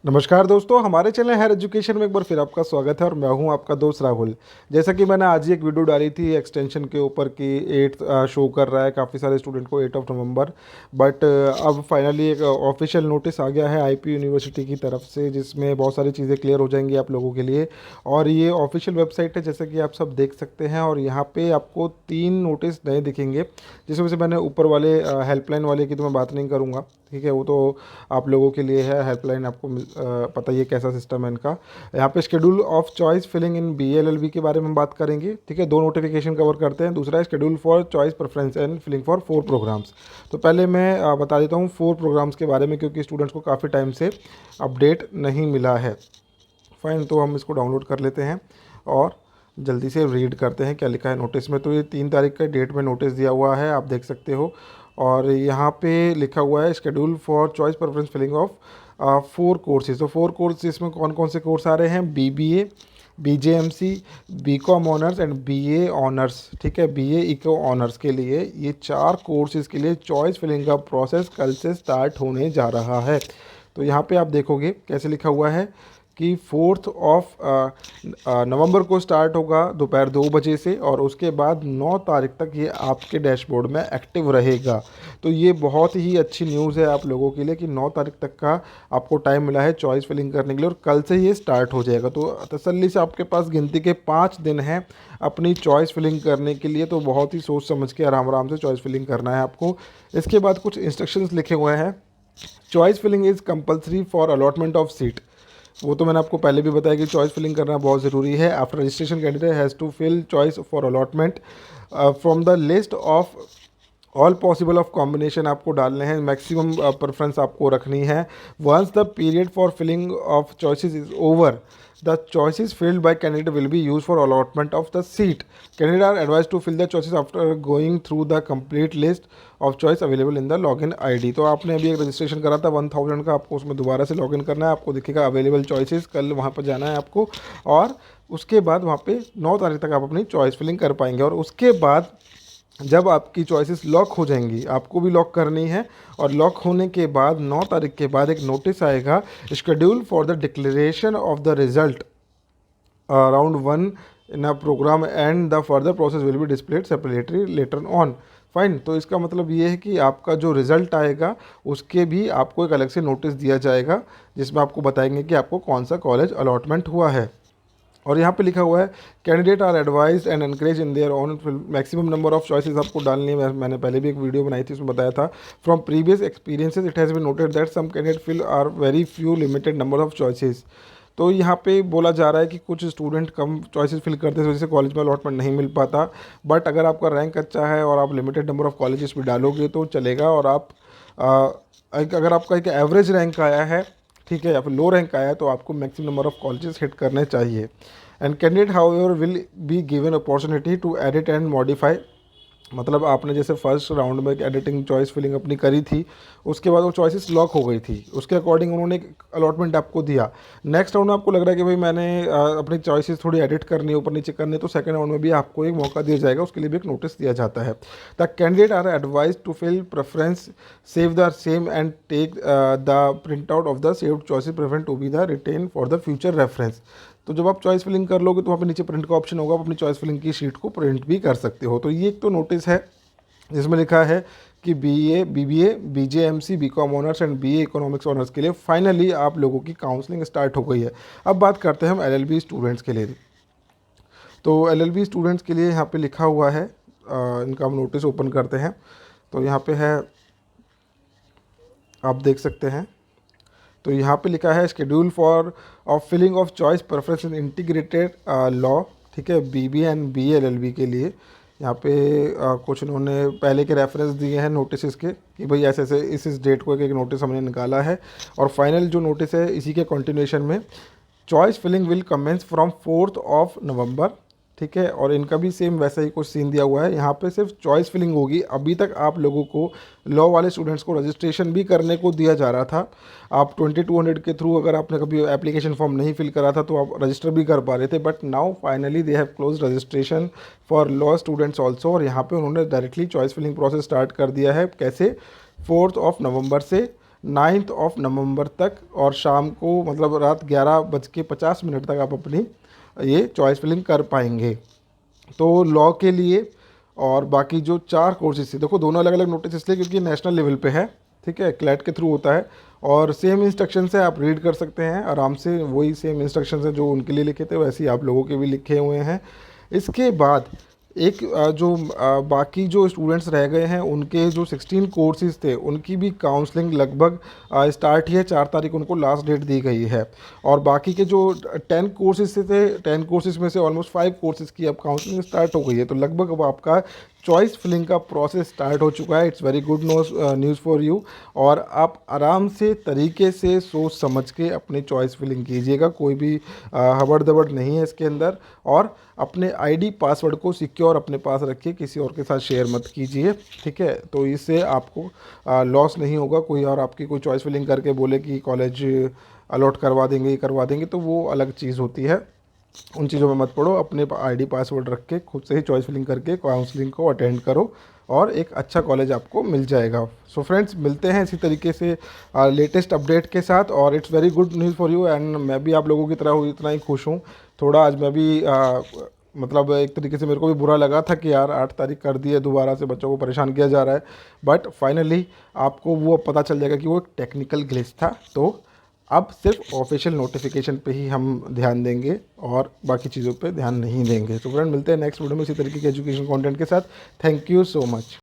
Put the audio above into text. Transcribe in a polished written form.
नमस्कार दोस्तों, हमारे चैनल हायर एजुकेशन में एक बार फिर आपका स्वागत है और मैं हूं आपका दोस्त राहुल। जैसा कि मैंने आज ही एक वीडियो डाली थी एक्सटेंशन के ऊपर कि 8 शो कर रहा है काफ़ी सारे स्टूडेंट को 8 नवंबर, बट अब फाइनली एक ऑफिशियल नोटिस आ गया है आईपी यूनिवर्सिटी की तरफ से, जिसमें बहुत सारी चीज़ें क्लियर हो जाएंगी आप लोगों के लिए। और ये ऑफिशियल वेबसाइट है जैसा कि आप सब देख सकते हैं, और यहाँ पर आपको 3 नोटिस नए दिखेंगे, जिस वजह से मैंने ऊपर वाले हेल्पलाइन वाले की तो मैं बात नहीं करूँगा, ठीक है, वो तो आप लोगों के लिए है। हेल्पलाइन आपको पता ही है कैसा सिस्टम है इनका। यहाँ पे schedule of choice filling in BA-LLB के बारे में बात करेंगे, ठीक है। 2 नोटिफिकेशन कवर करते हैं। दूसरा है schedule for choice preference and filling for 4 programmes. तो पहले मैं बता देता हूँ 4 प्रोग्राम्स के बारे में, क्योंकि स्टूडेंट्स को काफ़ी टाइम से अपडेट नहीं मिला है। फाइन, तो हम इसको डाउनलोड कर लेते हैं और जल्दी से रीड करते हैं क्या लिखा है नोटिस में। तो ये 3 तारीख का डेट में नोटिस दिया हुआ है, आप देख सकते हो। और यहाँ पे लिखा हुआ है schedule for choice preference filling of 4 courses. तो 4 कोर्स इसमें कौन कौन से कोर्स आ रहे हैं? BBA, BJMC, BCom honours and BA honours, ठीक है। BA इको ऑनर्स के लिए ये 4 कोर्सेज के लिए चॉइस फिलिंग का प्रोसेस कल से स्टार्ट होने जा रहा है। तो यहाँ पे आप देखोगे कैसे लिखा हुआ है कि 4 नवंबर को स्टार्ट होगा दोपहर 2 बजे से, और उसके बाद 9 तारीख तक ये आपके डैशबोर्ड में एक्टिव रहेगा। तो ये बहुत ही अच्छी न्यूज़ है आप लोगों के लिए कि 9 तारीख तक का आपको टाइम मिला है चॉइस फिलिंग करने के लिए, और कल से ये स्टार्ट हो जाएगा। तो तसल्ली से आपके पास गिनती के 5 दिन हैं अपनी चॉइस फिलिंग करने के लिए। तो बहुत ही सोच समझ के आराम आराम से चॉइस फिलिंग करना है आपको। इसके बाद कुछ इंस्ट्रक्शंस लिखे हुए हैं। Choice filling is compulsory for allotment of seat. वो तो मैंने आपको पहले भी बताया कि चॉइस फिलिंग करना बहुत ज़रूरी है। After registration candidate has to fill choice for allotment from the list of all possible of combination आपको डालने हैं। मैक्सिमम प्रेफरेंस आपको रखनी है। Once the period for filling of choices is over, the choices filled by candidate will be used for allotment of the seat. Candidates are advised to fill the choices after going through the complete list of choice available in the login ID. तो आपने अभी एक registration करा था 1000 का, आपको उसमें दोबारा से लॉगिन करना है। आपको दिखेगा अवेलेबल चॉइसेस, कल वहाँ पर जाना है आपको, और उसके बाद वहाँ पे 9 तारीख तक आप अपनी चॉइस फिलिंग कर पाएंगे। और उसके बाद जब आपकी चॉइसेस लॉक हो जाएंगी, आपको भी लॉक करनी है, और लॉक होने के बाद 9 तारीख के बाद एक नोटिस आएगा, schedule for the declaration of the result around 1 in a programme and the further process will be displayed separately later on. Fine, तो इसका मतलब ये है कि आपका जो रिज़ल्ट आएगा उसके भी आपको एक अलग से नोटिस दिया जाएगा, जिसमें आपको बताएंगे कि आपको कौन सा कॉलेज अलॉटमेंट हुआ है। और यहाँ पे लिखा हुआ है candidate are advise and encourage in their own maximum number of choices आपको डालनी है। मैंने पहले भी एक वीडियो बनाई थी, उसमें बताया था। From previous experiences it has been noted that some candidate fill are very few limited number of choices. तो यहाँ पे बोला जा रहा है कि कुछ स्टूडेंट कम चॉइसेस फिल करते हैं, इस वजह से कॉलेज में अलॉटमेंट नहीं मिल पाता। बट अगर आपका रैंक अच्छा है और आप लिमिटेड नंबर ऑफ कॉलेजेस भी डालोगे तो चलेगा। और आप अगर आपका एक एवरेज रैंक आया है, ठीक है, या फिर लो रैंक आया है, तो आपको maximum number of colleges hit करने चाहिए। And candidate however will be given opportunity to edit and modify. मतलब आपने जैसे फर्स्ट राउंड में एडिटिंग चॉइस फिलिंग अपनी करी थी, उसके बाद वो चॉइसेस लॉक हो गई थी, उसके अकॉर्डिंग उन्होंने एक अलॉटमेंट आपको दिया। नेक्स्ट राउंड में आपको लग रहा है कि भाई मैंने अपनी चॉइसेस थोड़ी एडिट करनी है, ऊपर नीचे करनी है, तो सेकंड राउंड में भी आपको एक मौका दिया जाएगा, उसके लिए भी एक नोटिस दिया जाता है। The candidate are advise to fill preference save the same and take the print out of the saved choices preference to be the retain for the future reference. तो जब आप चॉइस फिलिंग कर लोगे तो वहाँ पे नीचे प्रिंट का ऑप्शन होगा, आप अपनी चॉइस फिलिंग की शीट को प्रिंट भी कर सकते हो। तो ये एक तो नोटिस है जिसमें लिखा है कि BA, BBA, BJMC, BCom honours and BA economics honours के लिए फाइनली आप लोगों की काउंसलिंग स्टार्ट हो गई है। अब बात करते हैं हम LLB स्टूडेंट्स के लिए। तो LLB स्टूडेंट्स के लिए यहाँ पे लिखा हुआ है, इनका हम नोटिस ओपन करते हैं। तो यहाँ पे है, आप देख सकते हैं। तो यहाँ पे लिखा है schedule for of filling of choice preference in integrated law, ठीक है, BBA एंड BA LLB के लिए। यहाँ पे कुछ उन्होंने पहले के रेफरेंस दिए हैं नोटिस के कि भाई ऐसे ऐसे इस डेट को एक नोटिस हमने निकाला है। और फाइनल जो नोटिस है इसी के कंटिन्यूएशन में, choice filling will commence from 4 November, ठीक है। और इनका भी सेम वैसा ही कुछ सीन दिया हुआ है। यहाँ पे सिर्फ चॉइस फिलिंग होगी। अभी तक आप लोगों को लॉ वाले स्टूडेंट्स को रजिस्ट्रेशन भी करने को दिया जा रहा था। आप 2200 के थ्रू अगर आपने कभी एप्लीकेशन फॉर्म नहीं फिल करा था तो आप रजिस्टर भी कर पा रहे थे। But now finally they have close registration for law students also. और यहाँ पर उन्होंने directly choice filling process start कर दिया है। कैसे? 4 नवंबर से 9 नवंबर तक, और शाम को मतलब रात 11:50 तक आप अपनी ये चॉइस फिलिंग कर पाएंगे। तो लॉ के लिए और बाकी जो 4 कोर्सेज थे, देखो दोनों अलग अलग नोटिस इसलिए क्योंकि नेशनल लेवल पे है, ठीक है, क्लैट के थ्रू होता है, और सेम इंस्ट्रक्शन है, आप रीड कर सकते हैं आराम से, वही सेम इंस्ट्रक्शन है जो उनके लिए लिखे थे वैसे ही आप लोगों के भी लिखे हुए हैं। इसके बाद एक बाकी जो स्टूडेंट्स रह गए हैं उनके जो 16 कोर्सेज थे उनकी भी काउंसलिंग लगभग स्टार्ट ही है, 4 तारीख उनको लास्ट डेट दी गई है। और बाकी के जो 10 कोर्सेज थे, 10 कोर्सेज में से ऑलमोस्ट 5 कोर्सेज की अब काउंसलिंग स्टार्ट हो गई है। तो लगभग अब आपका चॉइस फिलिंग का प्रोसेस स्टार्ट हो चुका है। It's very good news for you. और आप आराम से तरीके से सोच समझ के अपनी चॉइस फिलिंग कीजिएगा, कोई भी हबड़ दबड़ नहीं है इसके अंदर। और अपने आईडी पासवर्ड को सिक्योर अपने पास रखिए, किसी और के साथ शेयर मत कीजिए, ठीक है। तो इससे आपको लॉस नहीं होगा। कोई और आपकी कोई चॉइस फिलिंग करके बोले कि कॉलेज अलॉट करवा देंगे, ये करवा देंगे, तो वो अलग चीज़ होती है, उन चीज़ों में मत पड़ो। अपने आईडी पासवर्ड रख के खुद से ही चॉइस फिलिंग करके काउंसलिंग को अटेंड करो और एक अच्छा कॉलेज आपको मिल जाएगा। सो फ्रेंड्स, मिलते हैं इसी तरीके से लेटेस्ट अपडेट के साथ। और it's very good news for you, and मैं भी आप लोगों की तरह हूँ, इतना ही खुश हूँ। थोड़ा आज मैं भी मतलब एक तरीके से मेरे को भी बुरा लगा था कि यार 8 तारीख कर दी है, दोबारा से बच्चों को परेशान किया जा रहा है, बट फाइनली आपको वो पता चल जाएगा कि वो एक टेक्निकल ग्लिच था। तो अब सिर्फ ऑफिशियल नोटिफिकेशन पे ही हम ध्यान देंगे और बाकी चीज़ों पे ध्यान नहीं देंगे। तो फ्रेंड, मिलते हैं नेक्स्ट वीडियो में इसी तरीके के एजुकेशन कंटेंट के साथ। Thank you so much.